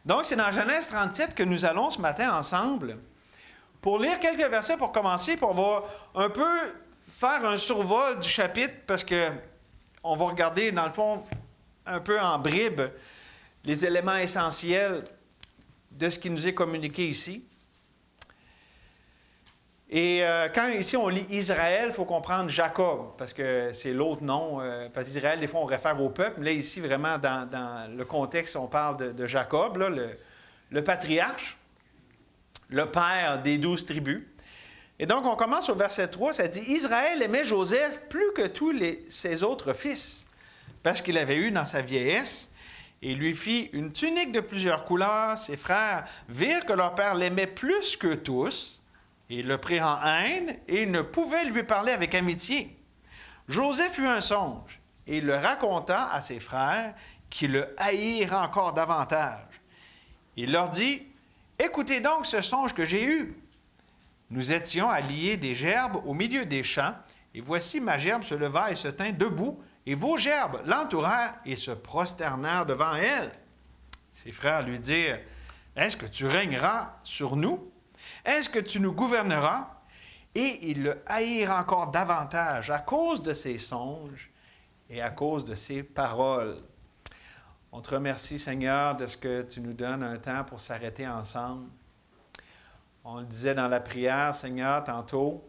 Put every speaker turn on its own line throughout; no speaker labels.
Donc, c'est dans Genèse 37 que nous allons ce matin ensemble pour lire quelques versets pour commencer, puis on va un peu faire un survol du chapitre parce que on va regarder, dans le fond, un peu en bribes, les éléments essentiels de ce qui nous est communiqué ici. Et quand ici on lit Israël, il faut comprendre Jacob, parce que c'est l'autre nom. Parce qu'Israël, des fois, on réfère au peuple. Mais là, ici, vraiment, dans le contexte, on parle de Jacob, là, le patriarche, le père des 12 tribus. Et donc, on commence au verset 3, ça dit « Israël aimait Joseph plus que tous ses autres fils, parce qu'il avait eu dans sa vieillesse, et lui fit une tunique de plusieurs couleurs. Ses frères virent que leur père l'aimait plus que tous, et le prirent en haine, et ils ne pouvaient lui parler avec amitié. Joseph eut un songe, et il le raconta à ses frères, qui le haïrent encore davantage. Il leur dit, « Écoutez donc ce songe que j'ai eu. Nous étions à lier des gerbes au milieu des champs, et voici ma gerbe se leva et se tint debout, et vos gerbes l'entourèrent et se prosternèrent devant elle. » Ses frères lui dirent, « Est-ce que tu régneras sur nous? Est-ce que tu nous gouverneras? » Et ils le haïrent encore davantage à cause de ses songes et à cause de ses paroles. On te remercie, Seigneur, de ce que tu nous donnes un temps pour s'arrêter ensemble. On le disait dans la prière, Seigneur, tantôt,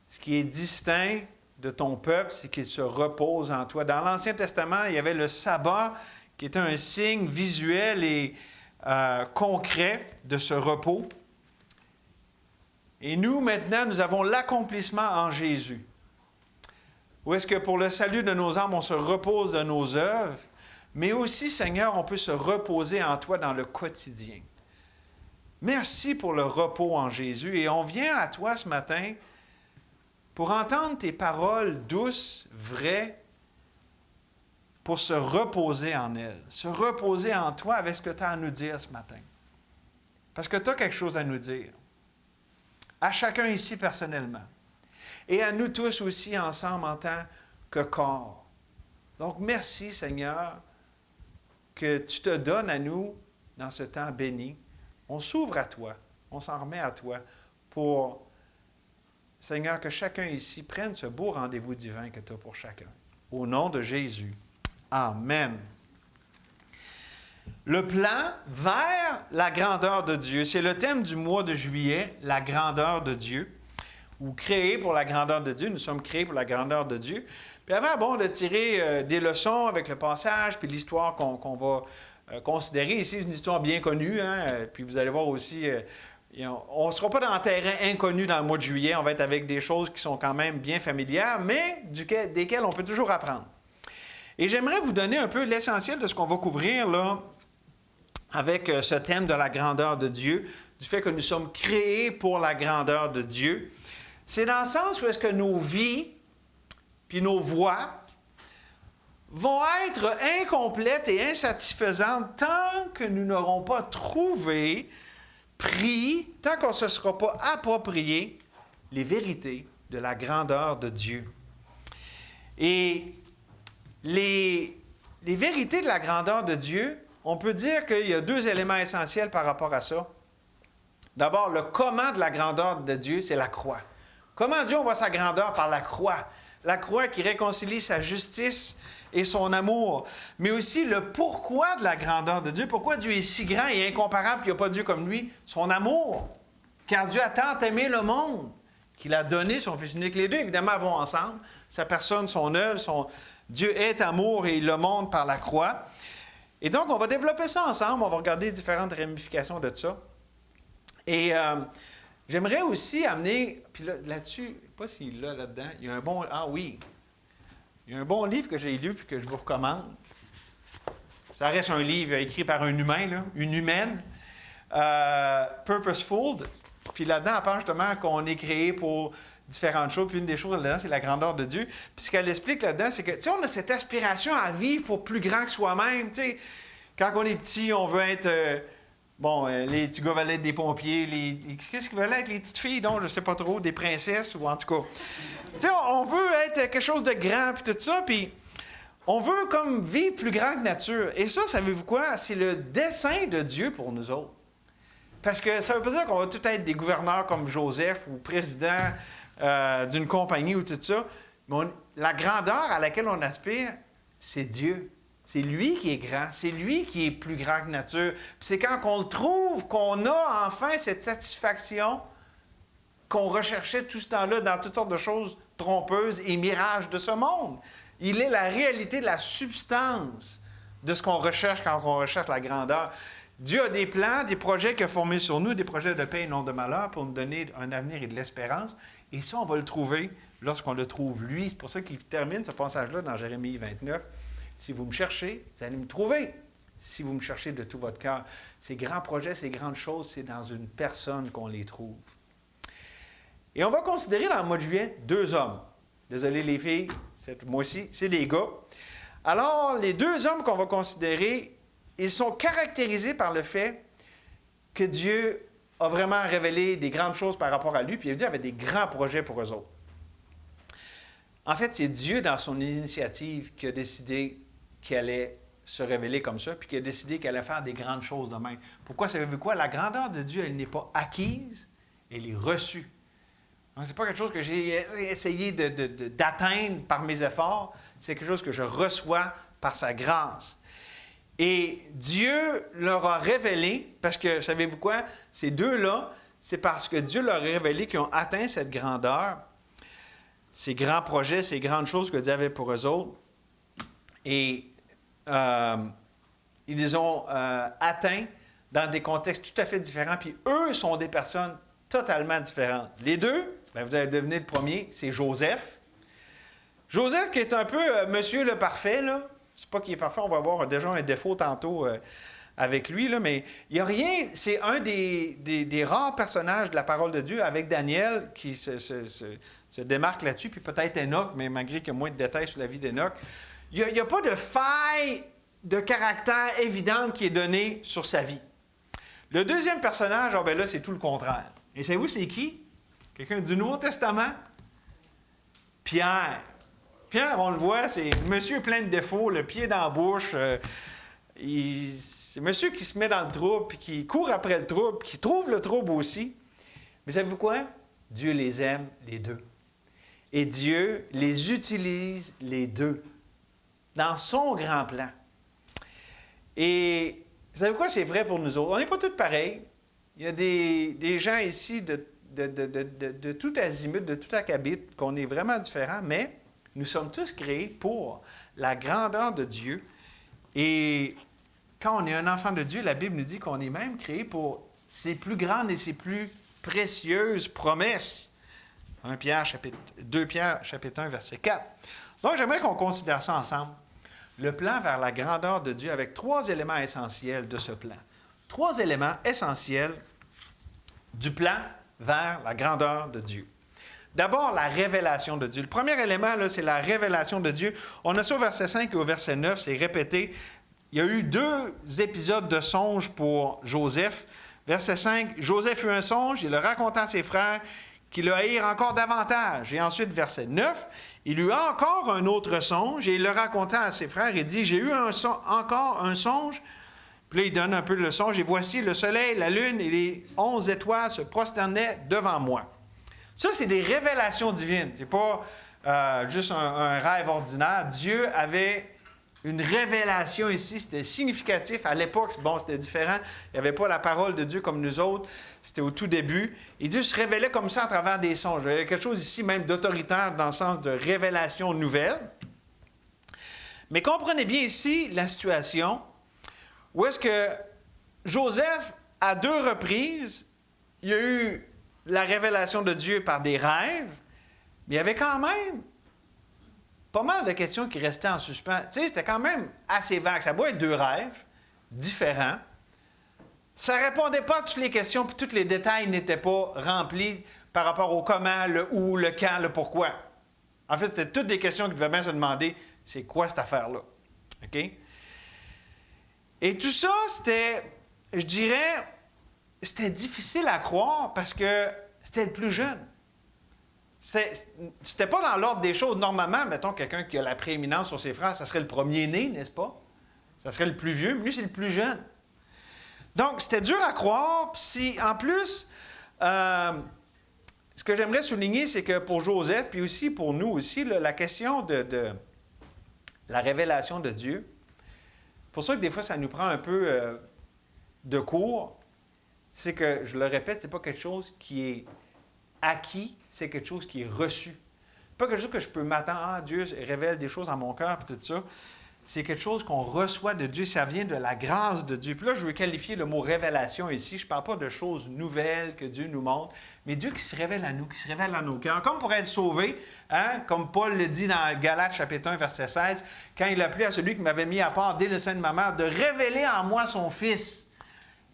ce qui est distinct de ton peuple, c'est qu'il se repose en toi. Dans l'Ancien Testament, il y avait le sabbat qui était un signe visuel et concret de ce repos. Et nous, maintenant, nous avons l'accomplissement en Jésus. Où est-ce que pour le salut de nos âmes, on se repose de nos œuvres, mais aussi, Seigneur, on peut se reposer en toi dans le quotidien. Merci pour le repos en Jésus. Et on vient à toi ce matin pour entendre tes paroles douces, vraies, pour se reposer en elles, se reposer en toi avec ce que tu as à nous dire ce matin. Parce que tu as quelque chose à nous dire. À chacun ici personnellement. Et à nous tous aussi ensemble en tant que corps. Donc merci Seigneur que tu te donnes à nous dans ce temps béni. On s'ouvre à toi, on s'en remet à toi pour, Seigneur, que chacun ici prenne ce beau rendez-vous divin que tu as pour chacun. Au nom de Jésus. Amen. Le plan vers la grandeur de Dieu, c'est le thème du mois de juillet, la grandeur de Dieu, ou créé pour la grandeur de Dieu. Nous sommes créés pour la grandeur de Dieu. Puis avant, de tirer des leçons avec le passage, puis l'histoire qu'on va considérer ici, une histoire bien connue, puis vous allez voir aussi, on ne sera pas dans un terrain inconnu dans le mois de juillet, on va être avec des choses qui sont quand même bien familières, mais desquelles on peut toujours apprendre. Et j'aimerais vous donner un peu l'essentiel de ce qu'on va couvrir là, avec ce thème de la grandeur de Dieu, du fait que nous sommes créés pour la grandeur de Dieu. C'est dans le sens où est-ce que nos vies, puis nos voies, vont être incomplètes et insatisfaisantes tant que nous n'aurons pas trouvé, pris, tant qu'on ne se sera pas approprié les vérités de la grandeur de Dieu. Et les vérités de la grandeur de Dieu, on peut dire qu'il y a deux éléments essentiels par rapport à ça. D'abord, le comment de la grandeur de Dieu, c'est la croix. Comment Dieu voit sa grandeur? Par la croix. La croix qui réconcilie sa justice et son amour. Mais aussi le pourquoi de la grandeur de Dieu. Pourquoi Dieu est si grand et incomparable, qu'il n'y a pas Dieu comme lui? Son amour. Car Dieu a tant aimé le monde qu'il a donné son Fils unique. Les deux, évidemment, vont ensemble. Sa personne, son œuvre, Dieu est amour et il le montre par la croix. Et donc, on va développer ça ensemble. On va regarder différentes ramifications de ça. Et j'aimerais aussi amener, puis là-dessus, je ne sais pas s'il l'a là-dedans, il y a un bon... Ah oui! Il y a un bon livre que j'ai lu et que je vous recommande. Ça reste un livre écrit par un humain, là, une humaine, Purposeful. Puis là-dedans, elle parle justement qu'on est créé pour différentes choses. Puis une des choses là-dedans, c'est la grandeur de Dieu. Puis ce qu'elle explique là-dedans, c'est que, tu sais, on a cette aspiration à vivre pour plus grand que soi-même. Tu sais, quand on est petit, on veut être... les petits gars veulent être des pompiers. Qu'est-ce qu'ils veulent être, les petites filles? Donc, je ne sais pas trop, des princesses ou en tout cas. Tu sais, on veut être quelque chose de grand puis tout ça. Puis On veut comme vivre plus grand que nature. Et ça, savez-vous quoi? C'est le dessein de Dieu pour nous autres. Parce que ça ne veut pas dire qu'on va tout être des gouverneurs comme Joseph ou président d'une compagnie ou tout ça. Mais la grandeur à laquelle on aspire, c'est Dieu. C'est lui qui est grand. C'est lui qui est plus grand que nature. Puis c'est quand on le trouve qu'on a enfin cette satisfaction qu'on recherchait tout ce temps-là dans toutes sortes de choses trompeuses et mirages de ce monde. Il est la réalité de la substance de ce qu'on recherche quand on recherche la grandeur. Dieu a des plans, des projets qu'il a formés sur nous, des projets de paix et non de malheur pour nous donner un avenir et de l'espérance. Et ça, on va le trouver lorsqu'on le trouve lui. C'est pour ça qu'il termine ce passage-là dans Jérémie 29. Si vous me cherchez, vous allez me trouver. Si vous me cherchez de tout votre cœur. Ces grands projets, ces grandes choses, c'est dans une personne qu'on les trouve. Et on va considérer dans le mois de juillet 2 hommes. Désolé les filles, cette mois-ci, c'est des gars. Alors, les 2 hommes qu'on va considérer, ils sont caractérisés par le fait que Dieu a vraiment révélé des grandes choses par rapport à lui, puis Dieu avait des grands projets pour eux autres. En fait, c'est Dieu, dans son initiative, qui a décidé qu'il allait se révéler comme ça, puis qui a décidé qu'il allait faire des grandes choses de même. Pourquoi? Savez-vous quoi? La grandeur de Dieu, elle n'est pas acquise, elle est reçue. Ce n'est pas quelque chose que j'ai essayé d'atteindre par mes efforts, c'est quelque chose que je reçois par sa grâce. Et Dieu leur a révélé, parce que, savez-vous quoi? Ces 2-là, c'est parce que Dieu leur a révélé qu'ils ont atteint cette grandeur, ces grands projets, ces grandes choses que Dieu avait pour eux autres. Et ils les ont atteints dans des contextes tout à fait différents, puis eux sont des personnes totalement différentes. Les 2, bien, vous allez devenir le premier, c'est Joseph. Joseph qui est un peu monsieur le parfait, là. C'est pas qu'il est parfait, on va avoir déjà un défaut tantôt avec lui, là, mais il n'y a rien, c'est un des rares personnages de la parole de Dieu avec Daniel qui se démarque là-dessus, puis peut-être Enoch, mais malgré qu'il y a moins de détails sur la vie d'Enoch. Il n'y a pas de faille de caractère évidente qui est donnée sur sa vie. Le deuxième personnage, oh ben là, c'est tout le contraire. Et savez-vous, c'est qui? Quelqu'un du Nouveau Testament? Pierre. Pierre, on le voit, c'est monsieur plein de défauts, le pied dans la bouche. C'est monsieur qui se met dans le trouble, puis qui court après le trouble, puis qui trouve le trouble aussi. Mais savez-vous quoi? Dieu les aime, les 2. Et Dieu les utilise, les 2, dans son grand plan. Et savez-vous quoi? C'est vrai pour nous autres. On n'est pas tous pareils. Il y a des gens ici de tout azimut, de tout acabit, qu'on est vraiment différents, mais nous sommes tous créés pour la grandeur de Dieu. Et quand on est un enfant de Dieu, la Bible nous dit qu'on est même créé pour ses plus grandes et ses plus précieuses promesses. 2 Pierre, chapitre 1, verset 4. Donc, j'aimerais qu'on considère ça ensemble. Le plan vers la grandeur de Dieu avec 3 éléments essentiels de ce plan. 3 éléments essentiels du plan vers la grandeur de Dieu. D'abord, la révélation de Dieu. Le premier élément, là, c'est la révélation de Dieu. On a ça au verset 5 et au verset 9, c'est répété. Il y a eu 2 épisodes de songe pour Joseph. Verset 5, Joseph eut un songe, il le raconta à ses frères, qui le haïrent encore davantage. Et ensuite, verset 9, il eut encore un autre songe, et il le raconta à ses frères, et dit, j'ai eu encore un songe. Puis là, il donne un peu le songe, et voici le soleil, la lune et les 11 étoiles se prosternaient devant moi. Ça, c'est des révélations divines. C'est pas juste un rêve ordinaire. Dieu avait une révélation ici. C'était significatif. À l'époque, bon, c'était différent. Il n'y avait pas la parole de Dieu comme nous autres. C'était au tout début. Et Dieu se révélait comme ça à travers des songes. Il y a quelque chose ici même d'autoritaire dans le sens de révélation nouvelle. Mais comprenez bien ici la situation où est-ce que Joseph, à 2 reprises, il y a eu la révélation de Dieu par des rêves, mais il y avait quand même pas mal de questions qui restaient en suspens. Tu sais, c'était quand même assez vague. Ça doit être 2 rêves différents. Ça ne répondait pas à toutes les questions, puis tous les détails n'étaient pas remplis par rapport au comment, le où, le quand, le pourquoi. En fait, c'était toutes des questions qui devaient bien se demander, c'est quoi cette affaire-là? OK? Et tout ça, c'était, je dirais, c'était difficile à croire parce que c'était le plus jeune. C'était pas dans l'ordre des choses. Normalement, mettons, quelqu'un qui a la prééminence sur ses frères, ça serait le premier-né, n'est-ce pas? Ça serait le plus vieux, mais lui, c'est le plus jeune. Donc, c'était dur à croire. Puis en plus, ce que j'aimerais souligner, c'est que pour Joseph, puis aussi pour nous aussi, là, la question de la révélation de Dieu, c'est pour ça que des fois, ça nous prend un peu de cours, c'est que, je le répète, c'est pas quelque chose qui est acquis, c'est quelque chose qui est reçu. Pas quelque chose que je peux m'attendre, ah, Dieu révèle des choses à mon cœur, puis tout ça. C'est quelque chose qu'on reçoit de Dieu, ça vient de la grâce de Dieu. Puis là, je veux qualifier le mot révélation ici. Je ne parle pas de choses nouvelles que Dieu nous montre, mais Dieu qui se révèle à nous, qui se révèle à nos cœurs. Comme pour être sauvé, hein, comme Paul le dit dans Galates chapitre 1, verset 16, quand il a plu à celui qui m'avait mis à part dès le sein de ma mère, de révéler en moi son Fils.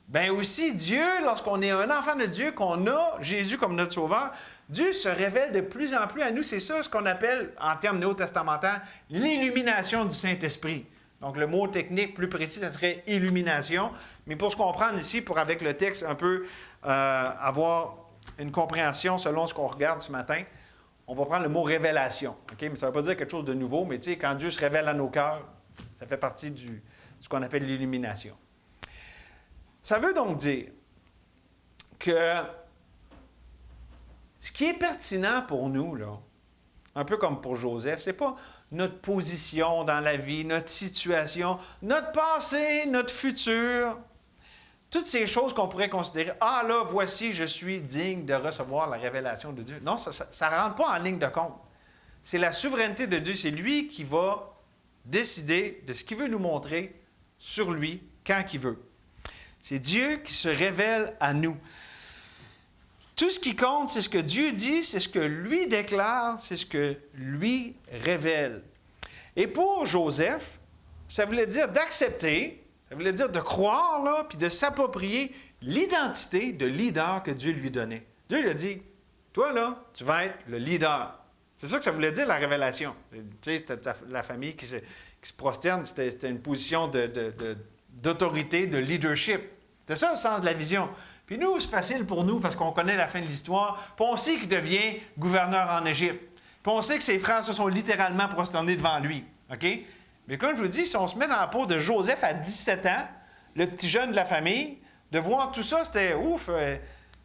Bien aussi, Dieu, lorsqu'on est un enfant de Dieu, qu'on a Jésus comme notre sauveur, Dieu se révèle de plus en plus à nous. C'est ça ce qu'on appelle, en termes néo-testamentaires, l'illumination du Saint-Esprit. Donc, le mot technique plus précis, ça serait illumination. Mais pour se comprendre ici, pour avec le texte un peu avoir une compréhension selon ce qu'on regarde ce matin, on va prendre le mot révélation. Okay? Mais ça ne veut pas dire quelque chose de nouveau, mais tu sais, quand Dieu se révèle à nos cœurs, ça fait partie de ce qu'on appelle l'illumination. Ça veut donc dire que ce qui est pertinent pour nous, là, un peu comme pour Joseph, ce n'est pas notre position dans la vie, notre situation, notre passé, notre futur, toutes ces choses qu'on pourrait considérer, ah là, voici, je suis digne de recevoir la révélation de Dieu. Non, ça ne rentre pas en ligne de compte. C'est la souveraineté de Dieu, c'est lui qui va décider de ce qu'il veut nous montrer sur lui quand il veut. C'est Dieu qui se révèle à nous. Tout ce qui compte, c'est ce que Dieu dit, c'est ce que lui déclare, c'est ce que lui révèle. Et pour Joseph, ça voulait dire d'accepter, ça voulait dire de croire, là, puis de s'approprier l'identité de leader que Dieu lui donnait. Dieu lui a dit, toi, là, tu vas être le leader. C'est ça que ça voulait dire, la révélation. Tu sais, c'était la famille qui se prosterne, c'était une position d'autorité, de leadership. C'est ça le sens de la vision. Puis nous, c'est facile pour nous parce qu'on connaît la fin de l'histoire. Puis on sait qu'il devient gouverneur en Égypte. Puis on sait que ses frères se sont littéralement prosternés devant lui. OK? Mais comme je vous dis, si on se met dans la peau de Joseph à 17 ans, le petit jeune de la famille, de voir tout ça, c'était ouf,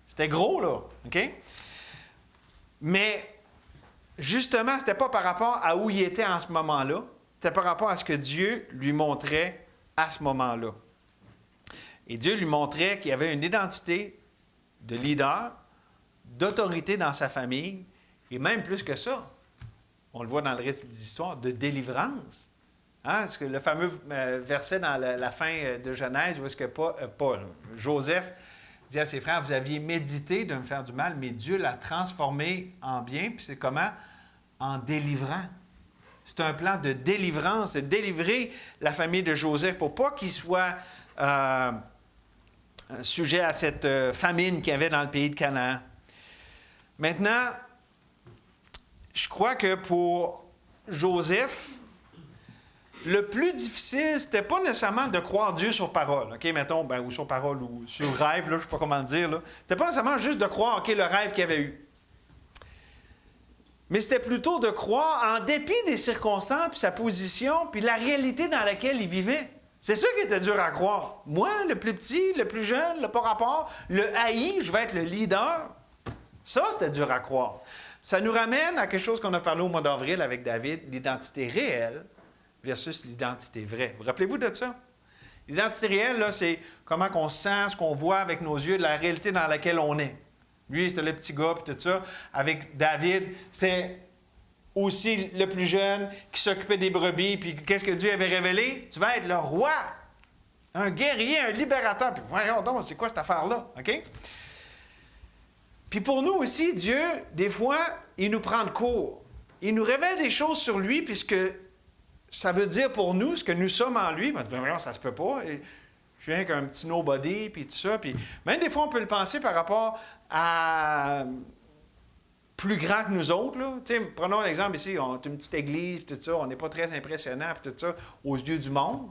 c'était gros, là. OK? Mais justement, ce n'était pas par rapport à où il était en ce moment-là. C'était par rapport à ce que Dieu lui montrait à ce moment-là. Et Dieu lui montrait qu'il y avait une identité de leader, d'autorité dans sa famille, et même plus que ça, on le voit dans le reste de l'histoire, de délivrance. Hein? Parce que le fameux verset dans la fin de Genèse, où est-ce que Joseph dit à ses frères, vous aviez médité de me faire du mal, mais Dieu l'a transformé en bien, puis c'est comment? En délivrant. C'est un plan de délivrance, de délivrer la famille de Joseph pour pas qu'il soit sujet à cette famine qu'il y avait dans le pays de Canaan. Maintenant, je crois que pour Joseph, le plus difficile, c'était pas nécessairement de croire Dieu sur parole, OK, mettons, ou sur parole, ou sur rêve, là, je ne sais pas comment le dire, là. C'était pas nécessairement juste de croire, OK, le rêve qu'il avait eu. Mais c'était plutôt de croire, en dépit des circonstances, puis sa position, puis la réalité dans laquelle il vivait. C'est ça qui était dur à croire. Moi, le plus petit, le plus jeune, le pas rapport, le haï, je vais être le leader. Ça, c'était dur à croire. Ça nous ramène à quelque chose qu'on a parlé au mois d'avril avec David, l'identité réelle versus l'identité vraie. Vous rappelez-vous de ça? L'identité réelle, là, c'est comment on sent, ce qu'on voit avec nos yeux, la réalité dans laquelle on est. Lui, c'était le petit gars, puis tout ça. Avec David, c'est aussi le plus jeune qui s'occupait des brebis, puis qu'est-ce que Dieu avait révélé? Tu vas être le roi, un guerrier, un libérateur. Puis voyons donc, c'est quoi cette affaire-là? OK? Puis pour nous aussi, Dieu, des fois, il nous prend de court. Il nous révèle des choses sur lui, puisque ça veut dire pour nous, ce que nous sommes en lui. On dit, ben voyons, ça se peut pas. Et je viens qu'un petit nobody, puis tout ça. Puis même des fois, on peut le penser par rapport à plus grand que nous autres. Là. Prenons l'exemple ici, on est une petite église, tout ça, on n'est pas très impressionnant, tout ça, aux yeux du monde.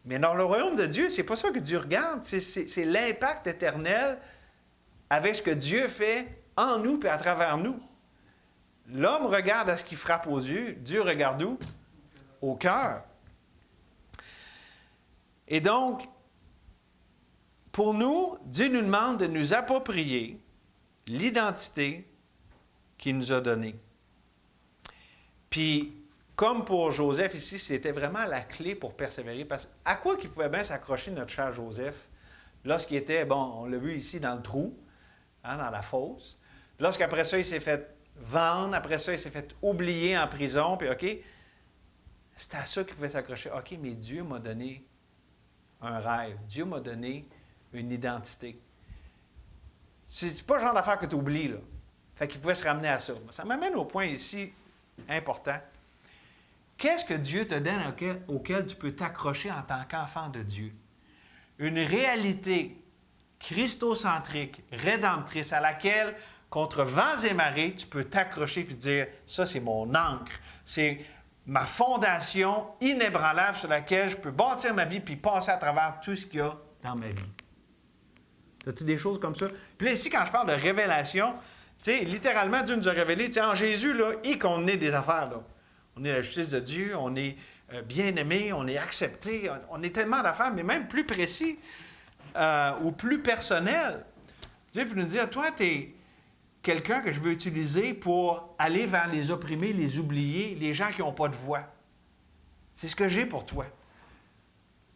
Mais dans le royaume de Dieu, c'est pas ça que Dieu regarde, c'est l'impact éternel avec ce que Dieu fait en nous et à travers nous. L'homme regarde à ce qui frappe aux yeux. Dieu regarde où? Au cœur. Et donc, pour nous, Dieu nous demande de nous approprier l'identité qu'il nous a donnée. Puis, comme pour Joseph ici, c'était vraiment la clé pour persévérer. Parce à quoi qu'il pouvait bien s'accrocher notre cher Joseph lorsqu'il était, on l'a vu ici dans le trou, dans la fosse. Lorsqu'après ça, il s'est fait vendre, après ça, il s'est fait oublier en prison, puis OK, c'est à ça qu'il pouvait s'accrocher. OK, mais Dieu m'a donné un rêve. Dieu m'a donné une identité. C'est pas le genre d'affaire que tu oublies, là. Fait qu'il pouvait se ramener à ça. Ça m'amène au point ici important. Qu'est-ce que Dieu te donne auquel tu peux t'accrocher en tant qu'enfant de Dieu? Une réalité christocentrique, rédemptrice, à laquelle, contre vents et marées, tu peux t'accrocher et dire, ça, c'est mon ancre. C'est ma fondation inébranlable sur laquelle je peux bâtir ma vie puis passer à travers tout ce qu'il y a dans ma vie. As-tu des choses comme ça? Puis là, ici, quand je parle de révélation, tu sais, littéralement, Dieu nous a révélé, tu sais, en Jésus, là, qu'on est des affaires, là. On est la justice de Dieu, on est bien-aimé, on est accepté, on est tellement d'affaires, mais même plus précis ou plus personnel. Dieu peut nous dire, toi, tu es quelqu'un que je veux utiliser pour aller vers les opprimés, les oubliés, les gens qui n'ont pas de voix. C'est ce que j'ai pour toi.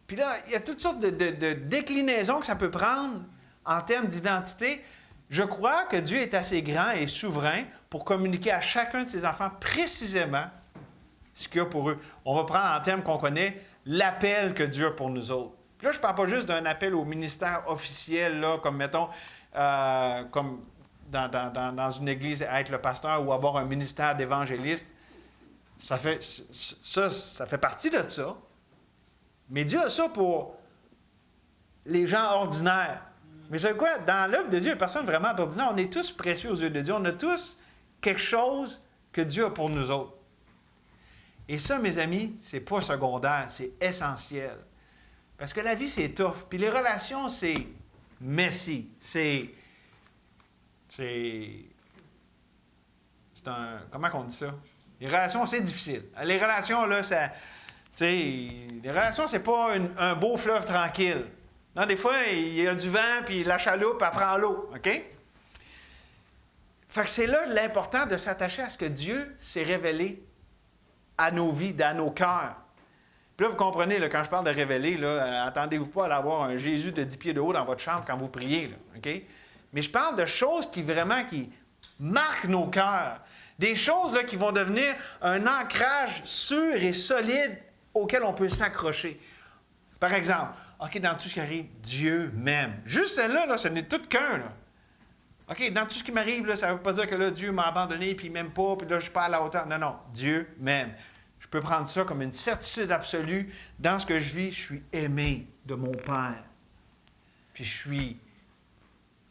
Puis là, il y a toutes sortes de déclinaisons que ça peut prendre en termes d'identité. Je crois que Dieu est assez grand et souverain pour communiquer à chacun de ses enfants précisément ce qu'il y a pour eux. On va prendre en termes qu'on connaît l'appel que Dieu a pour nous autres. Puis là, je ne parle pas juste d'un appel au ministère officiel, là, comme mettons, comme dans une église, être le pasteur ou avoir un ministère d'évangéliste. Ça fait partie de ça. Mais Dieu a ça pour les gens ordinaires. Mais c'est quoi? Dans l'œuvre de Dieu, il n'y a personne vraiment d'ordinaire. On est tous précieux aux yeux de Dieu. On a tous quelque chose que Dieu a pour nous autres. Et ça, mes amis, c'est pas secondaire, c'est essentiel. Parce que la vie, c'est tough. Puis les relations, c'est messy. C'est un... Comment on dit ça? Les relations, c'est difficile. Les relations, là, ça... Tu sais, les relations, c'est pas un beau fleuve tranquille. Non, des fois, il y a du vent, puis la chaloupe, elle prend l'eau. OK? Fait que c'est là l'important de s'attacher à ce que Dieu s'est révélé à nos vies, dans nos cœurs. Puis là, vous comprenez, là, quand je parle de révéler, là, attendez-vous pas à avoir un Jésus de 10 pieds de haut dans votre chambre quand vous priez. Là, OK? Mais je parle de choses qui marquent nos cœurs. Des choses là, qui vont devenir un ancrage sûr et solide auquel on peut s'accrocher. Par exemple, OK, dans tout ce qui arrive, Dieu m'aime. Juste celle-là, là, ce n'est tout qu'un. Là. OK, dans tout ce qui m'arrive, là, ça ne veut pas dire que là, Dieu m'a abandonné, puis il ne m'aime pas, puis là, je ne suis pas à la hauteur. Non, non, Dieu m'aime. Je peux prendre ça comme une certitude absolue. Dans ce que je vis, je suis aimé de mon Père. Puis je suis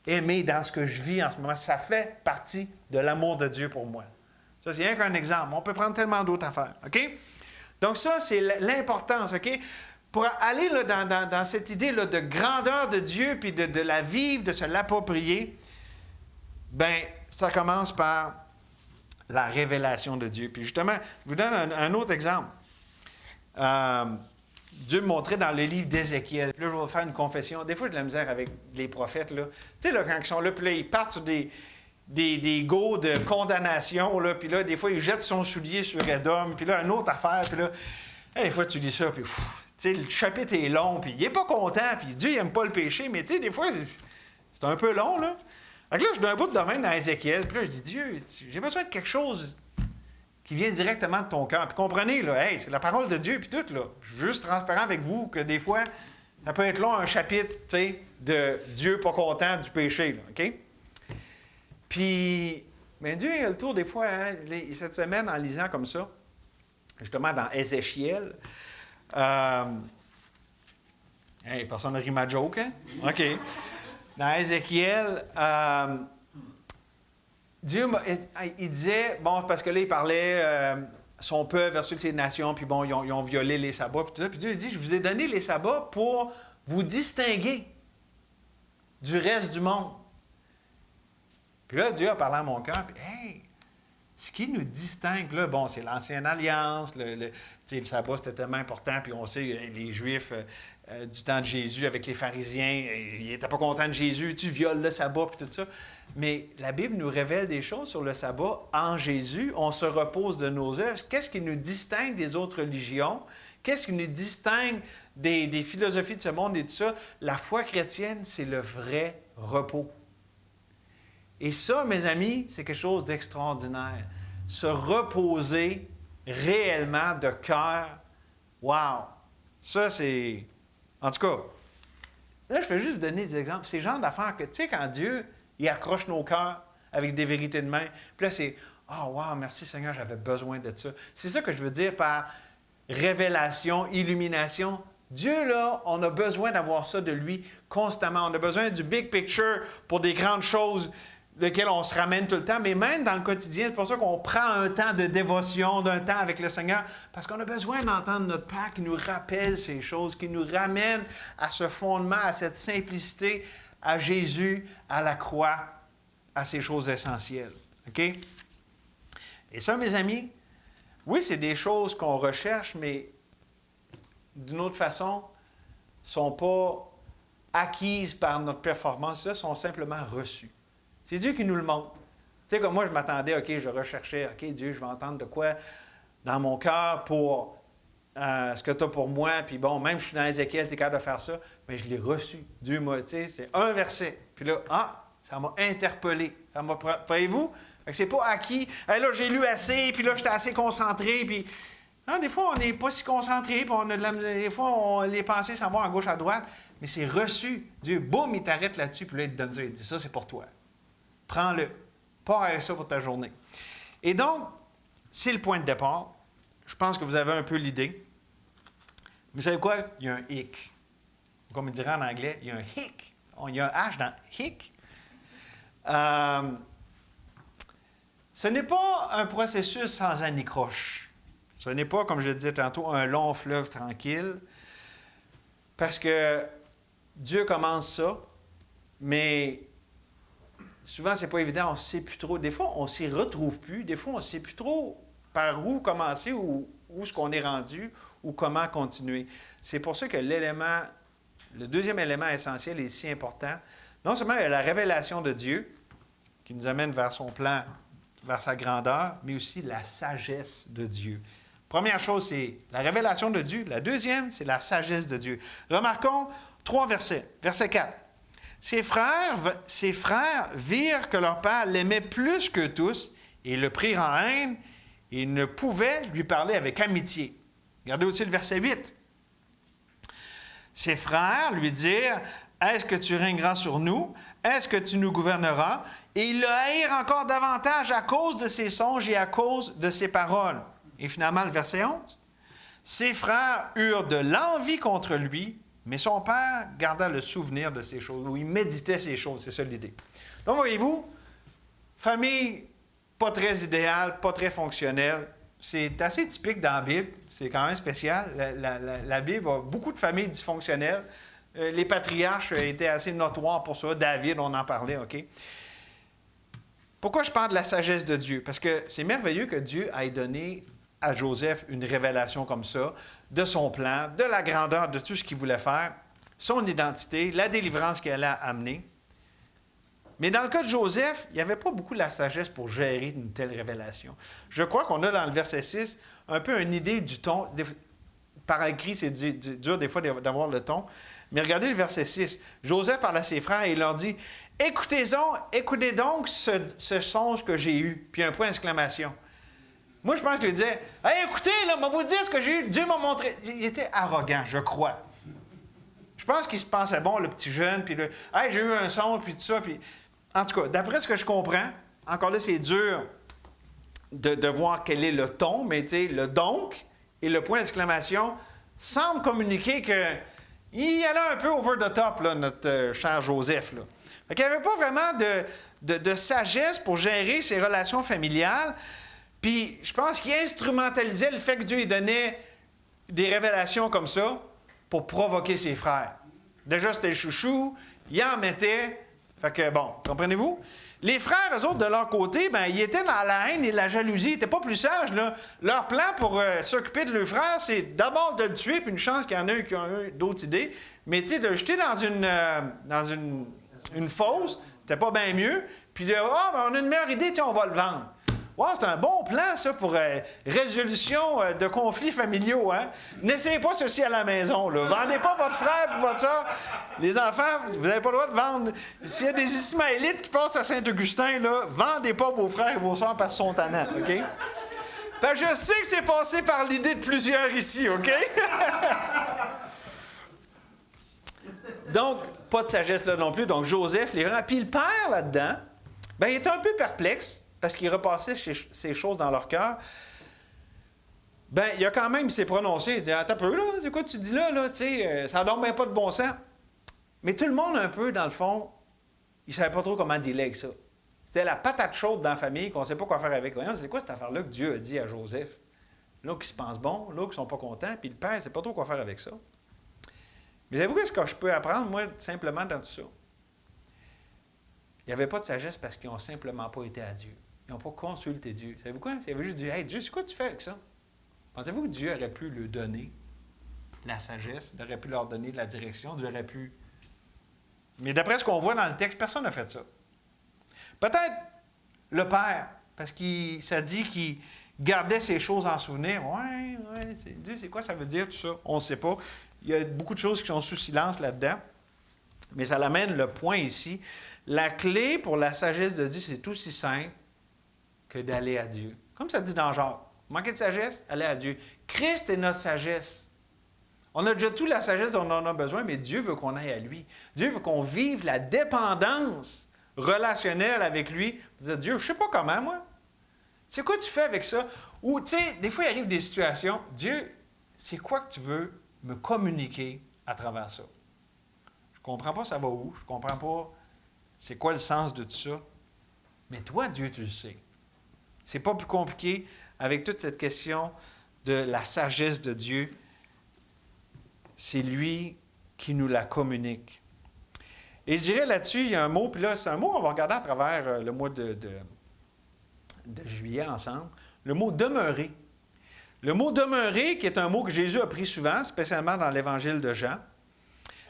aimé dans ce que je vis en ce moment. Ça fait partie de l'amour de Dieu pour moi. Ça, c'est rien qu'un exemple. On peut prendre tellement d'autres affaires. OK? Donc ça, c'est l'importance. OK? Pour aller là, dans cette idée là, de grandeur de Dieu, puis de la vivre, de se l'approprier, bien, ça commence par la révélation de Dieu. Puis justement, je vous donne un autre exemple. Dieu me montrait dans le livre d'Ézéchiel. Là, je vais vous faire une confession. Des fois, j'ai de la misère avec les prophètes. Là. Tu sais, là, quand ils sont là, puis là, ils partent sur des goûts de condamnation. Là, puis là, des fois, ils jettent son soulier sur Édom. Puis là, une autre affaire. Puis là, des fois, tu lis ça, puis tu sais, le chapitre est long, puis il n'est pas content, puis Dieu, il n'aime pas le péché. Mais tu sais, des fois, c'est un peu long, là. Fait que là, je donne un bout de domaine dans Ézéchiel. Puis là, je dis, Dieu, j'ai besoin de quelque chose qui vient directement de ton cœur. Puis comprenez, là, hey, c'est la parole de Dieu, puis tout, là. Je suis juste transparent avec vous que des fois, ça peut être long, un chapitre, tu sais, de Dieu pas content du péché, là, OK? Puis, bien, Dieu a le tour des fois, hein, cette semaine, en lisant comme ça, justement dans Ézéchiel, hey, personne n'a ri ma joke, hein? OK. Dans Ézéchiel, Dieu, il disait, bon, parce que là, il parlait son peuple versus ces nations, puis bon, ils ont violé les sabbats, puis tout ça. Puis Dieu, il dit, je vous ai donné les sabbats pour vous distinguer du reste du monde. Puis là, Dieu a parlé à mon cœur, puis hey, ce qui nous distingue, là, bon, c'est l'Ancienne Alliance, le sabbat, c'était tellement important, puis on sait, les Juifs du temps de Jésus avec les pharisiens, ils n'étaient pas contents de Jésus, tu violes le sabbat, puis tout ça. Mais la Bible nous révèle des choses sur le sabbat en Jésus. On se repose de nos œuvres. Qu'est-ce qui nous distingue des autres religions? Qu'est-ce qui nous distingue des philosophies de ce monde et tout ça? La foi chrétienne, c'est le vrai repos. Et ça, mes amis, c'est quelque chose d'extraordinaire. Se reposer réellement de cœur. Wow! Ça, c'est... En tout cas, là, je vais juste vous donner des exemples. C'est le genre d'affaires que, tu sais, quand Dieu, il accroche nos cœurs avec des vérités de main, puis là, c'est « Ah, oh, wow, merci Seigneur, j'avais besoin de ça. » C'est ça que je veux dire par révélation, illumination. Dieu, là, on a besoin d'avoir ça de lui constamment. On a besoin du big picture pour des grandes choses lesquelles on se ramène tout le temps, mais même dans le quotidien, c'est pour ça qu'on prend un temps de dévotion, d'un temps avec le Seigneur, parce qu'on a besoin d'entendre notre Père qui nous rappelle ces choses, qui nous ramène à ce fondement, à cette simplicité, à Jésus, à la croix, à ces choses essentielles. OK? Et ça, mes amis, oui, c'est des choses qu'on recherche, mais d'une autre façon, ne sont pas acquises par notre performance, là, sont simplement reçues. C'est Dieu qui nous le montre. Tu sais, comme moi, je m'attendais, OK, je recherchais, OK, Dieu, je vais entendre de quoi dans mon cœur pour ce que tu as pour moi. Puis bon, même je suis dans Ézéchiel, tu es capable de faire ça. Mais je l'ai reçu. Dieu m'a, tu sais, c'est un verset. Puis là, ça m'a interpellé. Ça m'a, voyez-vous? Fait que c'est pas acquis. Hey, là, j'ai lu assez, puis là, j'étais assez concentré. Puis non, des fois, on n'est pas si concentré, puis des fois, les pensées s'en vont à gauche, à droite. Mais c'est reçu. Dieu, boum, il t'arrête là-dessus, puis là, il te donne ça. Il dit, ça, c'est pour toi. Prends-le. Pars avec ça pour ta journée. Et donc, c'est le point de départ. Je pense que vous avez un peu l'idée. Mais vous savez quoi? Il y a un hic. Comme on dirait en anglais, il y a un hic. Il y a un H dans hic. Ce n'est pas un processus sans anicroche. Ce n'est pas, comme je le disais tantôt, un long fleuve tranquille. Parce que Dieu commence ça, mais souvent, c'est pas évident, on ne sait plus trop. Des fois, on ne s'y retrouve plus. Des fois, on ne sait plus trop par où commencer ou où est-ce qu'on est rendu ou comment continuer. C'est pour ça que le deuxième élément essentiel est si important. Non seulement il y a la révélation de Dieu qui nous amène vers son plan, vers sa grandeur, mais aussi la sagesse de Dieu. Première chose, c'est la révélation de Dieu. La deuxième, c'est la sagesse de Dieu. Remarquons 3 versets. Verset 4. Ses frères virent que leur père l'aimait plus que tous et le prirent en haine et ne pouvaient lui parler avec amitié. Regardez aussi le verset 8. Ses frères lui dirent, « Est-ce que tu régneras sur nous? Est-ce que tu nous gouverneras? » Et ils le haïrent encore davantage à cause de ses songes et à cause de ses paroles. Et finalement, le verset 11. Ses frères eurent de l'envie contre lui, mais son père garda le souvenir de ces choses, ou il méditait ces choses, c'est ça l'idée. Donc, voyez-vous, famille pas très idéale, pas très fonctionnelle, c'est assez typique dans la Bible, c'est quand même spécial. La Bible a beaucoup de familles dysfonctionnelles. Les patriarches étaient assez notoires pour ça. David, on en parlait, OK? Pourquoi je parle de la sagesse de Dieu? Parce que c'est merveilleux que Dieu ait donné à Joseph une révélation comme ça, de son plan, de la grandeur de tout ce qu'il voulait faire, son identité, la délivrance qu'il allait amener. Mais dans le cas de Joseph, il n'y avait pas beaucoup de la sagesse pour gérer une telle révélation. Je crois qu'on a dans le verset 6 un peu une idée du ton. Par écrit, c'est dur des fois d'avoir le ton. Mais regardez le verset 6. Joseph parle à ses frères et il leur dit « Écoutez donc ce songe que j'ai eu. » Puis un point d'exclamation. Moi, je pense qu'il disait « Hey, écoutez, là, je vais vous dire ce que j'ai eu. Dieu m'a montré. » Il était arrogant, je crois. Je pense qu'il se pensait bon, le petit jeune, puis « Hey, j'ai eu un songe, puis tout ça. » Puis... En tout cas, d'après ce que je comprends, encore là, c'est dur de voir quel est le ton, mais tu sais, le donc et le point d'exclamation semblent communiquer qu'il allait un peu over the top, là, notre cher Joseph. Là. Fait qu'il n'y avait pas vraiment de sagesse pour gérer ses relations familiales. Puis, je pense qu'il instrumentalisait le fait que Dieu lui donnait des révélations comme ça pour provoquer ses frères. Déjà, c'était le chouchou, il en mettait. Fait que, bon, comprenez-vous? Les frères, eux autres, de leur côté, ben, ils étaient dans la haine et la jalousie. Ils n'étaient pas plus sages, là. Leur plan pour s'occuper de leur frère, c'est d'abord de le tuer, puis une chance qu'il y en a qui ont eu d'autres idées. Mais, tu sais, de le jeter dans une fosse, c'était pas bien mieux. Puis de, ben, on a une meilleure idée, tiens, on va le vendre. Wow, c'est un bon plan, ça, pour résolution de conflits familiaux, hein? N'essayez pas ceci à la maison, là. Vendez pas votre frère et votre soeur. Les enfants, vous n'avez pas le droit de vendre. S'il y a des Ismaélites qui passent à Saint-Augustin, là, vendez pas vos frères et vos soeurs parce qu'ils sont tannants, OK? Ben, je sais que c'est passé par l'idée de plusieurs ici, OK? Donc, pas de sagesse là non plus. Donc, Joseph, les frères. Puis le père, là-dedans, ben, il était un peu perplexe. Parce qu'il repassait ces choses dans leur cœur, ben il a quand même, il s'est prononcé, il dit « Attends un peu, là, c'est quoi tu dis là, tu sais, ça donne même pas de bon sens. » Mais tout le monde, un peu, dans le fond, il savait pas trop comment dealer avec ça. C'était la patate chaude dans la famille qu'on ne sait pas quoi faire avec. Voyons, c'est quoi cette affaire-là que Dieu a dit à Joseph? Là, qui se pensent bon, là, qui sont pas contents, puis le père, il sait pas trop quoi faire avec ça. Mais savez-vous qu'est-ce que je peux apprendre, moi, simplement dans tout ça? Il n'y avait pas de sagesse parce qu'ils n'ont simplement pas été à Dieu. Ils n'ont pas consulté Dieu. Savez-vous quoi? Ils avaient juste dit « Hey, Dieu, c'est quoi tu fais avec ça? » Pensez-vous que Dieu aurait pu leur donner la sagesse? Il aurait pu leur donner de la direction? Dieu aurait pu... Mais d'après ce qu'on voit dans le texte, personne n'a fait ça. Peut-être le Père, parce que ça dit qu'il gardait ces choses en souvenir. Ouais, Dieu, c'est quoi ça veut dire tout ça? On ne sait pas. Il y a beaucoup de choses qui sont sous silence là-dedans. Mais ça l'amène le point ici. La clé pour la sagesse de Dieu, c'est aussi simple que d'aller à Dieu. Comme ça dit dans Jacques. Manquez de sagesse, allez à Dieu. Christ est notre sagesse. On a déjà toute la sagesse dont on en a besoin, mais Dieu veut qu'on aille à lui. Dieu veut qu'on vive la dépendance relationnelle avec lui. Vous dites, Dieu, je ne sais pas comment, moi. C'est quoi tu fais avec ça? Ou, tu sais, des fois, il arrive des situations. Dieu, c'est quoi que tu veux me communiquer à travers ça? Je ne comprends pas ça va où. Je ne comprends pas c'est quoi le sens de tout ça. Mais toi, Dieu, tu le sais. C'est pas plus compliqué avec toute cette question de la sagesse de Dieu. C'est lui qui nous la communique. Et je dirais là-dessus, il y a un mot, puis là, c'est un mot qu'on va regarder à travers le mois de juillet ensemble. Le mot « demeurer ». Le mot « demeurer », qui est un mot que Jésus a pris souvent, spécialement dans l'Évangile de Jean.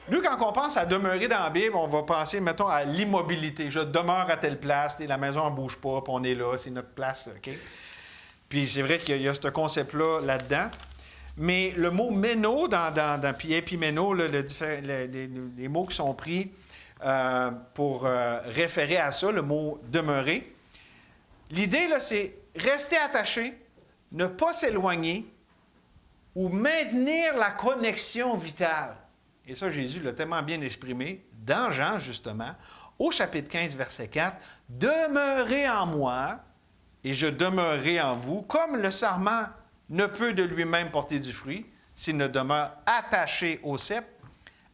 Nous, quand on pense à demeurer dans la Bible, on va penser, mettons, à l'immobilité. Je demeure à telle place, la maison ne bouge pas, puis on est là, c'est notre place, OK? Puis c'est vrai qu'il y a ce concept-là là-dedans. Mais le mot « méno », puis « épiméno », les mots qui sont pris pour référer à ça, le mot « demeurer », l'idée, là, c'est rester attaché, ne pas s'éloigner ou maintenir la connexion vitale. Et ça, Jésus l'a tellement bien exprimé dans Jean, justement, au chapitre 15, verset 4. « Demeurez en moi, et je demeurerai en vous, comme le sarment ne peut de lui-même porter du fruit s'il ne demeure attaché au cep.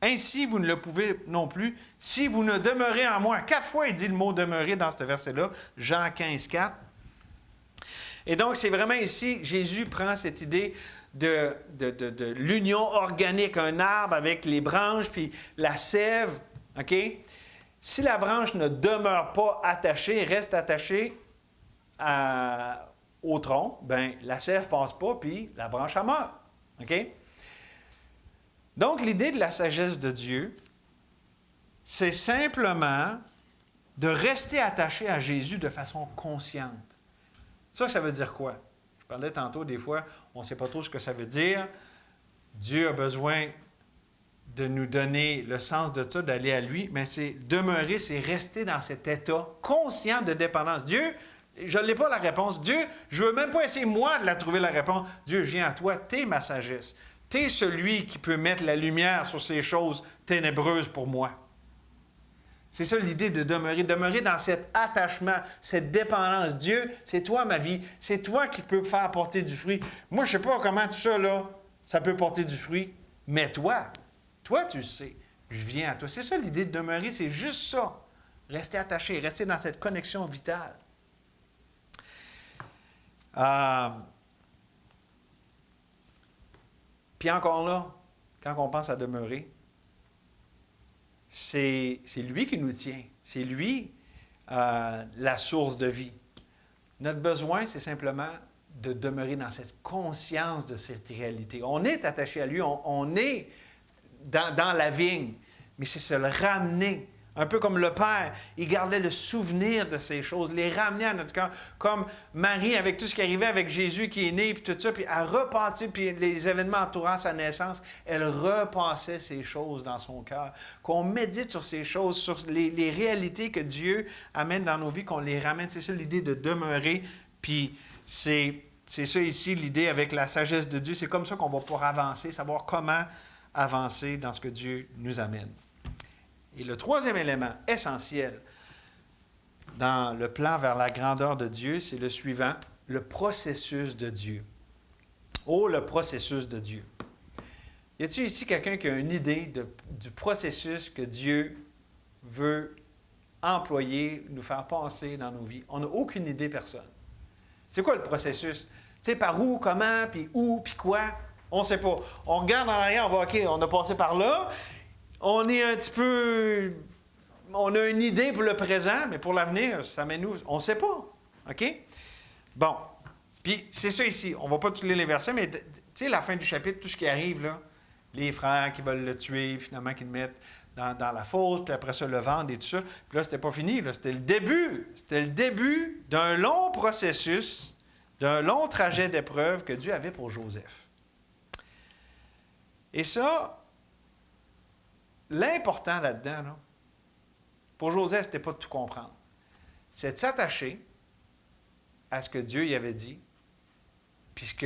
Ainsi, vous ne le pouvez non plus si vous ne demeurez en moi. » 4 fois, il dit le mot « demeurer » dans ce verset-là, Jean 15, 4. Et donc, c'est vraiment ici, Jésus prend cette idée de l'union organique, un arbre avec les branches, puis la sève, OK? Si la branche ne demeure pas attachée, reste attachée au tronc, bien, la sève ne passe pas, puis la branche, elle meurt, OK? Donc, l'idée de la sagesse de Dieu, c'est simplement de rester attaché à Jésus de façon consciente. Ça veut dire quoi? Je parlais tantôt, des fois, on ne sait pas trop ce que ça veut dire. Dieu a besoin de nous donner le sens de ça, d'aller à lui, mais c'est demeurer, c'est rester dans cet état conscient de dépendance. Dieu, je n'ai pas la réponse. Dieu, je ne veux même pas essayer, moi, de la trouver la réponse. Dieu, je viens à toi, tu es ma sagesse. Tu es celui qui peut mettre la lumière sur ces choses ténébreuses pour moi. C'est ça l'idée de demeurer dans cet attachement, cette dépendance. Dieu, c'est toi ma vie, c'est toi qui peux faire porter du fruit. Moi, je ne sais pas comment tout ça, là, ça peut porter du fruit, mais toi, tu le sais, je viens à toi. C'est ça l'idée de demeurer, c'est juste ça. Rester attaché, rester dans cette connexion vitale. Puis encore là, quand on pense à demeurer, c'est lui qui nous tient. C'est lui la source de vie. Notre besoin, c'est simplement de demeurer dans cette conscience de cette réalité. On est attaché à lui, on est dans la vigne, mais c'est se le ramener. Un peu comme le Père, il gardait le souvenir de ces choses, les ramener à notre cœur, comme Marie avec tout ce qui arrivait avec Jésus qui est né, puis tout ça, puis elle repassait, puis les événements entourant sa naissance, elle repassait ces choses dans son cœur. Qu'on médite sur ces choses, sur les réalités que Dieu amène dans nos vies, qu'on les ramène. C'est ça l'idée de demeurer, puis c'est ça ici l'idée avec la sagesse de Dieu. C'est comme ça qu'on va pouvoir avancer, savoir comment avancer dans ce que Dieu nous amène. Et le troisième élément essentiel dans le plan vers la grandeur de Dieu, c'est le suivant, le processus de Dieu. Oh, le processus de Dieu. Y a-t-il ici quelqu'un qui a une idée du processus que Dieu veut employer, nous faire passer dans nos vies? On n'a aucune idée, personne. C'est quoi le processus? Tu sais, par où, comment, puis où, puis quoi? On ne sait pas. On regarde en arrière, on va, OK, on a passé par là. On est un petit peu... On a une idée pour le présent, mais pour l'avenir, ça mène où? On ne sait pas. OK? Bon. Puis, c'est ça ici. On ne va pas tous les versets, mais tu sais, la fin du chapitre, tout ce qui arrive, là, les frères qui veulent le tuer, finalement, qui le mettent dans la fosse, puis après ça, le vendre et tout ça. Puis là, c'était pas fini. Là, c'était le début. C'était le début d'un long processus, d'un long trajet d'épreuve que Dieu avait pour Joseph. Et ça... L'important là-dedans, là, pour Joseph, ce n'était pas de tout comprendre. C'est de s'attacher à ce que Dieu y avait dit, puisque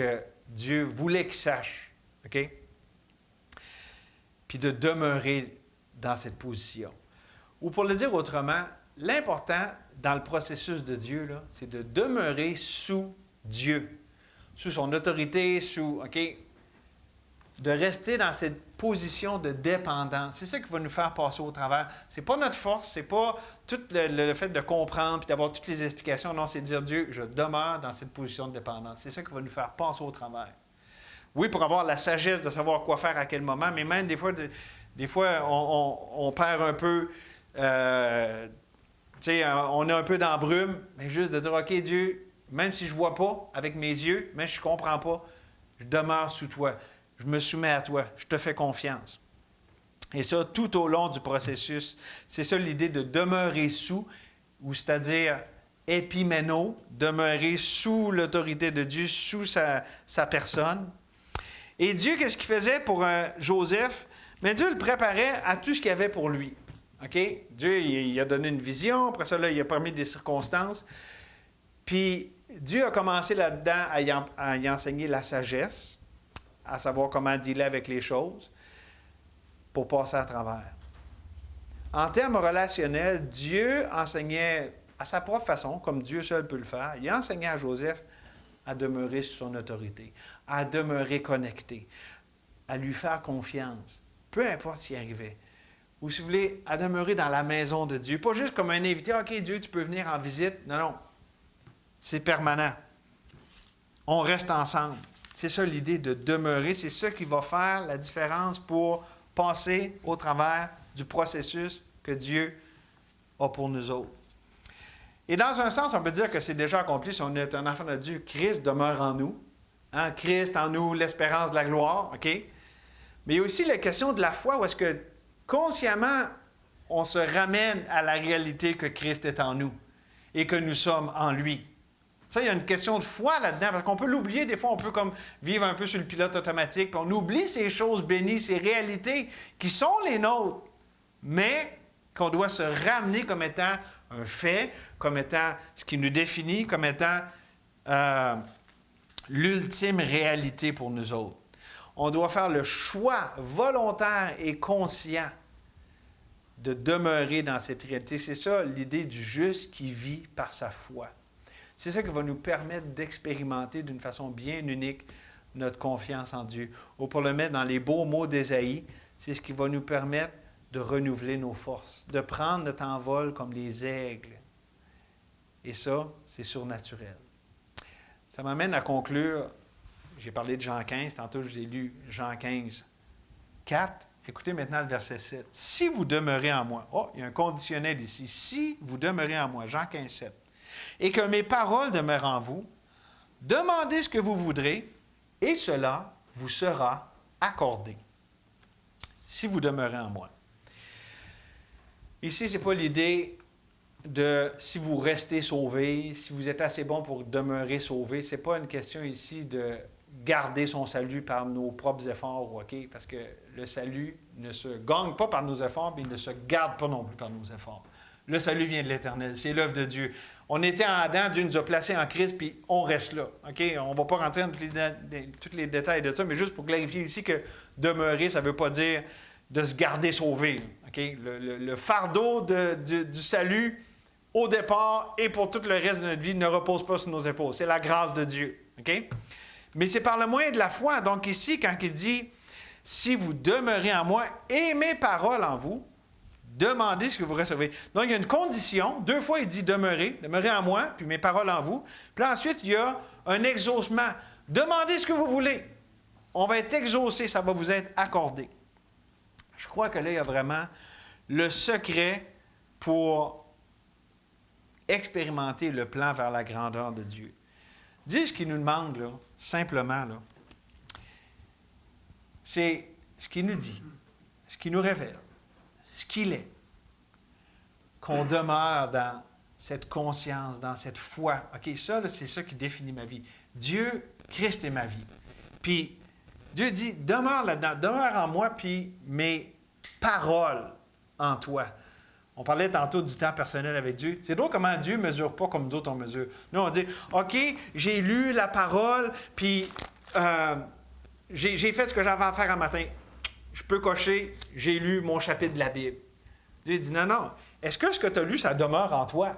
Dieu voulait qu'il sache. OK? Puis de demeurer dans cette position. Ou pour le dire autrement, l'important dans le processus de Dieu, là, c'est de demeurer sous Dieu, sous son autorité, sous... OK? De rester dans cette position de dépendance. C'est ça qui va nous faire passer au travers. Ce n'est pas notre force, ce n'est pas tout le fait de comprendre et d'avoir toutes les explications. Non, c'est de dire, Dieu, je demeure dans cette position de dépendance. C'est ça qui va nous faire passer au travers. Oui, pour avoir la sagesse de savoir quoi faire à quel moment, mais même des fois on perd un peu, on est un peu dans la brume, mais juste de dire, OK, Dieu, même si je ne vois pas avec mes yeux, même si je ne comprends pas, je demeure sous toi. Je me soumets à toi, je te fais confiance. Et ça, tout au long du processus, c'est ça l'idée de demeurer sous, ou c'est-à-dire épiméno, demeurer sous l'autorité de Dieu, sous sa personne. Et Dieu, qu'est-ce qu'il faisait pour Joseph? Mais Dieu le préparait à tout ce qu'il y avait pour lui. OK? Dieu, il a donné une vision, après ça, là, il a permis des circonstances. Puis Dieu a commencé là-dedans à y enseigner la sagesse, à savoir comment dealer avec les choses pour passer à travers. En termes relationnels, Dieu enseignait à sa propre façon, comme Dieu seul peut le faire, il enseignait à Joseph à demeurer sous son autorité, à demeurer connecté, à lui faire confiance, peu importe ce qui arrivait. Ou si vous voulez, à demeurer dans la maison de Dieu. Pas juste comme un invité, OK, Dieu, tu peux venir en visite. Non, non. C'est permanent. On reste ensemble. C'est ça l'idée de demeurer. C'est ça qui va faire la différence pour passer au travers du processus que Dieu a pour nous autres. Et dans un sens, on peut dire que c'est déjà accompli si on est un enfant de Dieu. Christ demeure en nous. Hein? Christ en nous, l'espérance de la gloire. OK? Mais il y a aussi la question de la foi où est-ce que consciemment, on se ramène à la réalité que Christ est en nous et que nous sommes en lui. Ça, il y a une question de foi là-dedans, parce qu'on peut l'oublier. Des fois, on peut comme vivre un peu sur le pilote automatique, puis on oublie ces choses bénies, ces réalités qui sont les nôtres, mais qu'on doit se ramener comme étant un fait, comme étant ce qui nous définit, comme étant l'ultime réalité pour nous autres. On doit faire le choix volontaire et conscient de demeurer dans cette réalité. C'est ça l'idée du juste qui vit par sa foi. C'est ça qui va nous permettre d'expérimenter d'une façon bien unique notre confiance en Dieu. Ou pour le mettre dans les beaux mots d'Ésaïe, c'est ce qui va nous permettre de renouveler nos forces, de prendre notre envol comme les aigles. Et ça, c'est surnaturel. Ça m'amène à conclure. J'ai parlé de Jean 15, tantôt je vous ai lu Jean 15, 4. Écoutez maintenant le verset 7. Si vous demeurez en moi, oh, il y a un conditionnel ici. Si vous demeurez en moi, Jean 15, 7, et que mes paroles demeurent en vous, demandez ce que vous voudrez, et cela vous sera accordé. Si vous demeurez en moi. Ici, ce n'est pas l'idée de si vous restez sauvé, si vous êtes assez bon pour demeurer sauvé. Ce n'est pas une question ici de garder son salut par nos propres efforts, OK? Parce que le salut ne se gagne pas par nos efforts, mais il ne se garde pas non plus par nos efforts. Le salut vient de l'Éternel, c'est l'œuvre de Dieu. On était en Adam, Dieu nous a placés en Christ, puis on reste là, OK? On ne va pas rentrer dans tous les détails de ça, mais juste pour clarifier ici que demeurer, ça ne veut pas dire de se garder sauvé, OK? Le fardeau du salut, au départ et pour tout le reste de notre vie, ne repose pas sur nos épaules. C'est la grâce de Dieu, OK? Mais c'est par le moyen de la foi. Donc ici, quand il dit « Si vous demeurez en moi et mes paroles en vous, demandez ce que vous recevrez. » Donc, il y a une condition. 2 fois, il dit « Demeurez en moi, puis mes paroles en vous. » Puis là, ensuite, il y a un exaucement. Demandez ce que vous voulez. On va être exaucé, ça va vous être accordé. Je crois que là, il y a vraiment le secret pour expérimenter le plan vers la grandeur de Dieu. Dieu, ce qu'il nous demande, là, simplement, là, c'est ce qu'il nous dit, ce qu'il nous révèle, ce qu'il est. Qu'on demeure dans cette conscience, dans cette foi. OK, ça, là, c'est ça qui définit ma vie. Dieu, Christ est ma vie. Puis, Dieu dit, demeure là-dedans, demeure en moi, puis mes paroles en toi. On parlait tantôt du temps personnel avec Dieu. C'est drôle comment Dieu ne mesure pas comme d'autres on mesure. Nous, on dit, OK, j'ai lu la parole, puis j'ai fait ce que j'avais à faire un matin. Je peux cocher, j'ai lu mon chapitre de la Bible. Dieu dit, non, non. Est-ce que ce que tu as lu, ça demeure en toi?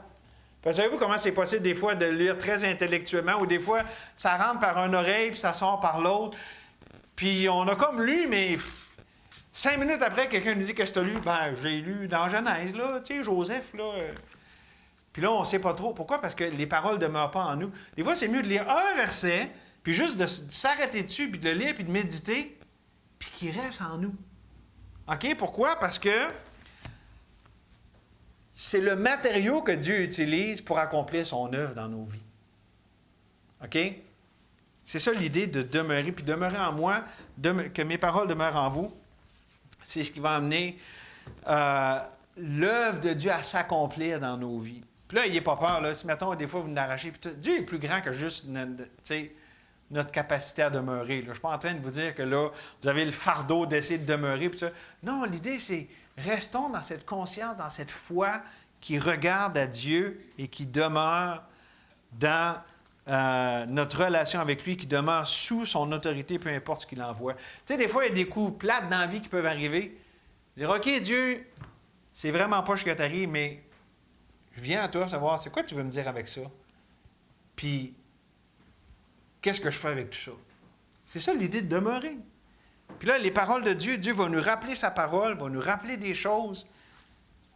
Parce que savez-vous comment c'est possible des fois de lire très intellectuellement, ou des fois, ça rentre par une oreille, puis ça sort par l'autre. Puis on a comme lu, mais 5 minutes après, quelqu'un nous dit qu'est-ce que tu as lu? Ben, j'ai lu dans Genèse, là, tu sais, Joseph, là. Puis là, on ne sait pas trop. Pourquoi? Parce que les paroles ne demeurent pas en nous. Des fois, c'est mieux de lire un verset, puis juste de s'arrêter dessus, puis de le lire, puis de méditer, puis qu'il reste en nous. OK? Pourquoi? Parce que c'est le matériau que Dieu utilise pour accomplir son œuvre dans nos vies. OK? C'est ça l'idée de demeurer, puis demeurer en moi, que mes paroles demeurent en vous. C'est ce qui va amener l'œuvre de Dieu à s'accomplir dans nos vies. Puis là, n'ayez pas peur, là, si, mettons, des fois, vous l'arrachez, puis tout, Dieu est plus grand que juste notre capacité à demeurer. Là. Je ne suis pas en train de vous dire que là, vous avez le fardeau d'essayer de demeurer. Puis ça. Non, l'idée, c'est restons dans cette conscience, dans cette foi qui regarde à Dieu et qui demeure dans notre relation avec lui, qui demeure sous son autorité, peu importe ce qu'il envoie. Tu sais, des fois, il y a des coups plates dans la vie qui peuvent arriver. Dire, OK, Dieu, c'est vraiment pas ce que tu arrives, mais je viens à toi savoir, c'est quoi tu veux me dire avec ça? Puis, qu'est-ce que je fais avec tout ça? C'est ça l'idée de demeurer. Puis là, les paroles de Dieu, Dieu va nous rappeler sa parole, va nous rappeler des choses.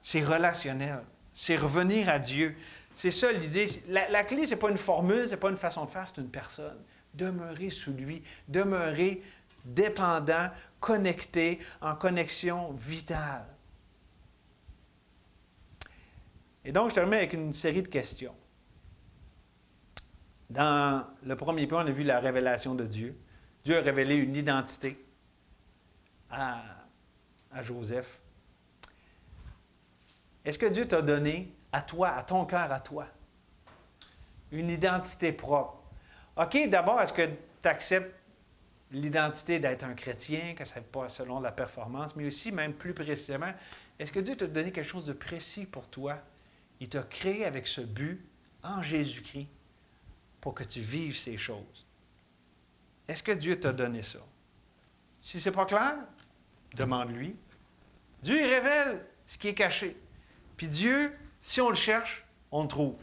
C'est relationnel. C'est revenir à Dieu. C'est ça l'idée. La clé, ce n'est pas une formule, ce n'est pas une façon de faire, c'est une personne. Demeurer sous lui, demeurer dépendant, connecté, en connexion vitale. Et donc, je termine avec une série de questions. Dans le premier point, on a vu la révélation de Dieu. Dieu a révélé une identité à Joseph. Est-ce que Dieu t'a donné à toi, à ton cœur, à toi, une identité propre? OK, d'abord, est-ce que tu acceptes l'identité d'être un chrétien, que ce n'est pas selon la performance, mais aussi, même plus précisément, est-ce que Dieu t'a donné quelque chose de précis pour toi? Il t'a créé avec ce but en Jésus-Christ pour que tu vives ces choses. Est-ce que Dieu t'a donné ça? Si ce n'est pas clair, demande-lui. Dieu, il révèle ce qui est caché. Puis Dieu, si on le cherche, on le trouve.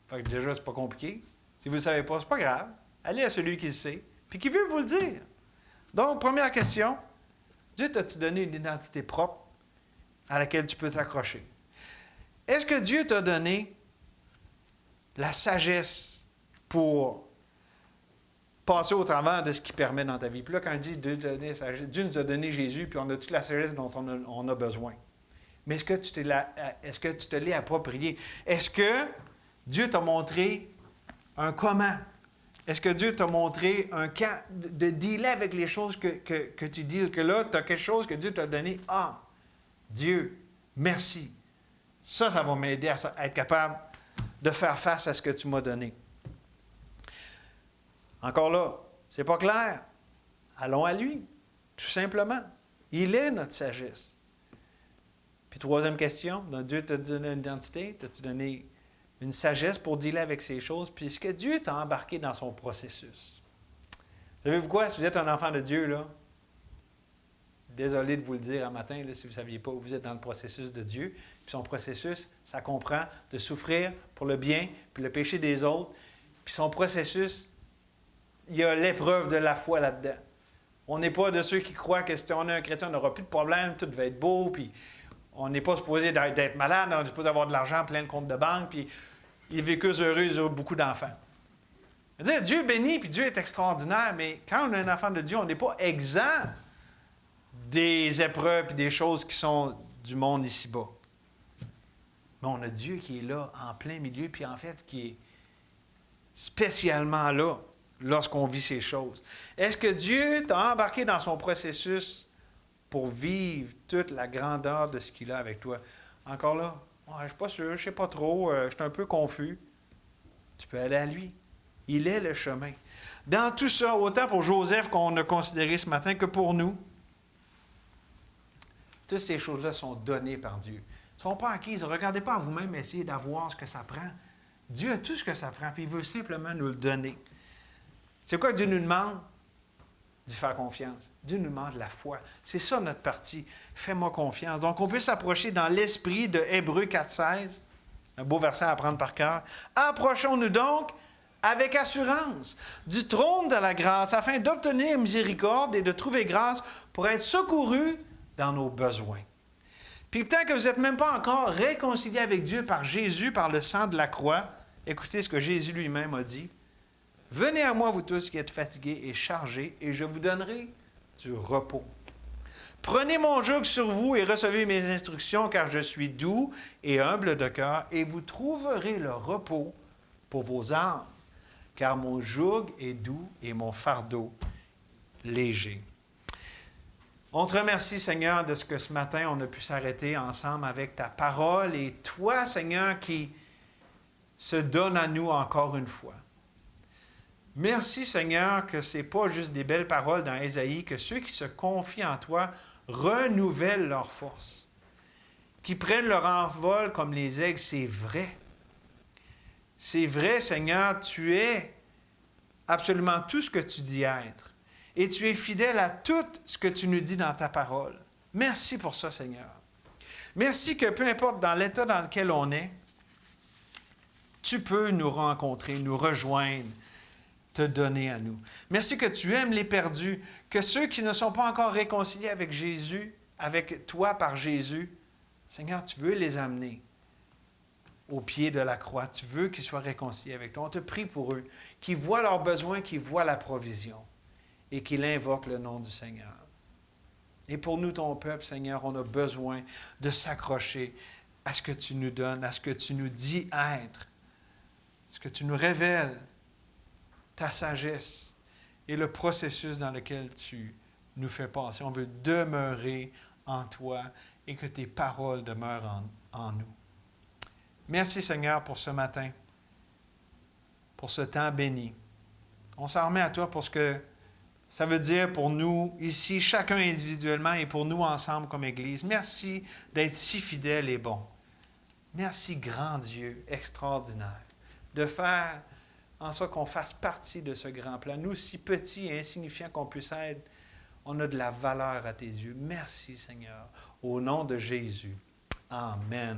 Fait que déjà, c'est pas compliqué. Si vous ne le savez pas, c'est pas grave. Allez à celui qui le sait, puis qui veut vous le dire. Donc, première question, Dieu t'a-tu donné une identité propre à laquelle tu peux t'accrocher? Est-ce que Dieu t'a donné la sagesse pour passer au travers de ce qu'il permet dans ta vie. Puis là, quand je dis Dieu nous a donné Jésus, puis on a toute la sagesse dont on a besoin. Mais est-ce que tu te l'es approprié? Est-ce que Dieu t'a montré un comment? Est-ce que Dieu t'a montré un quand de dealer avec les choses que tu deals? Que là, tu as quelque chose que Dieu t'a donné. Ah, Dieu, merci. Ça va m'aider à être capable de faire face à ce que tu m'as donné. Encore là, c'est pas clair. Allons à lui, tout simplement. Il est notre sagesse. Puis troisième question, Dieu t'a donné une identité, t'as-tu donné une sagesse pour dealer avec ces choses? Puis est-ce que Dieu t'a embarqué dans son processus? Savez-vous quoi? Si vous êtes un enfant de Dieu, là, désolé de vous le dire un matin, là, si vous ne saviez pas, vous êtes dans le processus de Dieu. Puis son processus, ça comprend de souffrir pour le bien, puis le péché des autres. Puis son processus, il y a l'épreuve de la foi là-dedans. On n'est pas de ceux qui croient que si on est un chrétien, on n'aura plus de problème, tout va être beau, puis on n'est pas supposé d'être malade, on est supposé avoir de l'argent, plein de comptes de banque, puis ils vécurent heureux, ils ont beaucoup d'enfants. C'est-à-dire, Dieu bénit, puis Dieu est extraordinaire, mais quand on est un enfant de Dieu, on n'est pas exempt des épreuves et des choses qui sont du monde ici-bas. Mais on a Dieu qui est là, en plein milieu, puis en fait, qui est spécialement là lorsqu'on vit ces choses. Est-ce que Dieu t'a embarqué dans son processus pour vivre toute la grandeur de ce qu'il a avec toi? Encore là, je ne suis pas sûr, je ne sais pas trop, je suis un peu confus. Tu peux aller à lui. Il est le chemin. Dans tout ça, autant pour Joseph qu'on a considéré ce matin que pour nous, toutes ces choses-là sont données par Dieu. Elles ne sont pas acquises. Regardez pas à vous-même essayer d'avoir ce que ça prend. Dieu a tout ce que ça prend, puis il veut simplement nous le donner. C'est quoi que Dieu nous demande? D'y faire confiance. Dieu nous demande la foi. C'est ça notre partie. Fais-moi confiance. Donc, on peut s'approcher dans l'esprit de Hébreux 4,16. Un beau verset à apprendre par cœur. Approchons-nous donc avec assurance du trône de la grâce afin d'obtenir miséricorde et de trouver grâce pour être secourus dans nos besoins. Puis tant que vous n'êtes même pas encore réconciliés avec Dieu par Jésus, par le sang de la croix, écoutez ce que Jésus lui-même a dit. Venez à moi, vous tous qui êtes fatigués et chargés, et je vous donnerai du repos. Prenez mon joug sur vous et recevez mes instructions, car je suis doux et humble de cœur, et vous trouverez le repos pour vos âmes, car mon joug est doux et mon fardeau léger. On te remercie, Seigneur, de ce que ce matin, on a pu s'arrêter ensemble avec ta parole, et toi, Seigneur, qui se donne à nous encore une fois. Merci, Seigneur, que ce n'est pas juste des belles paroles dans Ésaïe, que ceux qui se confient en toi renouvellent leur force, qui prennent leur envol comme les aigles. C'est vrai. C'est vrai, Seigneur, tu es absolument tout ce que tu dis être. Et tu es fidèle à tout ce que tu nous dis dans ta parole. Merci pour ça, Seigneur. Merci que peu importe dans l'état dans lequel on est, tu peux nous rencontrer, nous rejoindre, te donner à nous. Merci que tu aimes les perdus, que ceux qui ne sont pas encore réconciliés avec Jésus, avec toi par Jésus, Seigneur, tu veux les amener au pied de la croix. Tu veux qu'ils soient réconciliés avec toi. On te prie pour eux, qu'ils voient leurs besoins, qu'ils voient la provision et qu'ils invoquent le nom du Seigneur. Et pour nous, ton peuple, Seigneur, on a besoin de s'accrocher à ce que tu nous donnes, à ce que tu nous dis être, ce que tu nous révèles, ta sagesse et le processus dans lequel tu nous fais passer. On veut demeurer en toi et que tes paroles demeurent en nous. Merci, Seigneur, pour ce matin, pour ce temps béni. On s'en remet à toi pour ce que ça veut dire pour nous ici, chacun individuellement et pour nous ensemble comme Église. Merci d'être si fidèle et bon. Merci, grand Dieu, extraordinaire, de faire en sorte qu'on fasse partie de ce grand plan. Nous, si petits et insignifiants qu'on puisse être, on a de la valeur à tes yeux. Merci, Seigneur. Au nom de Jésus. Amen.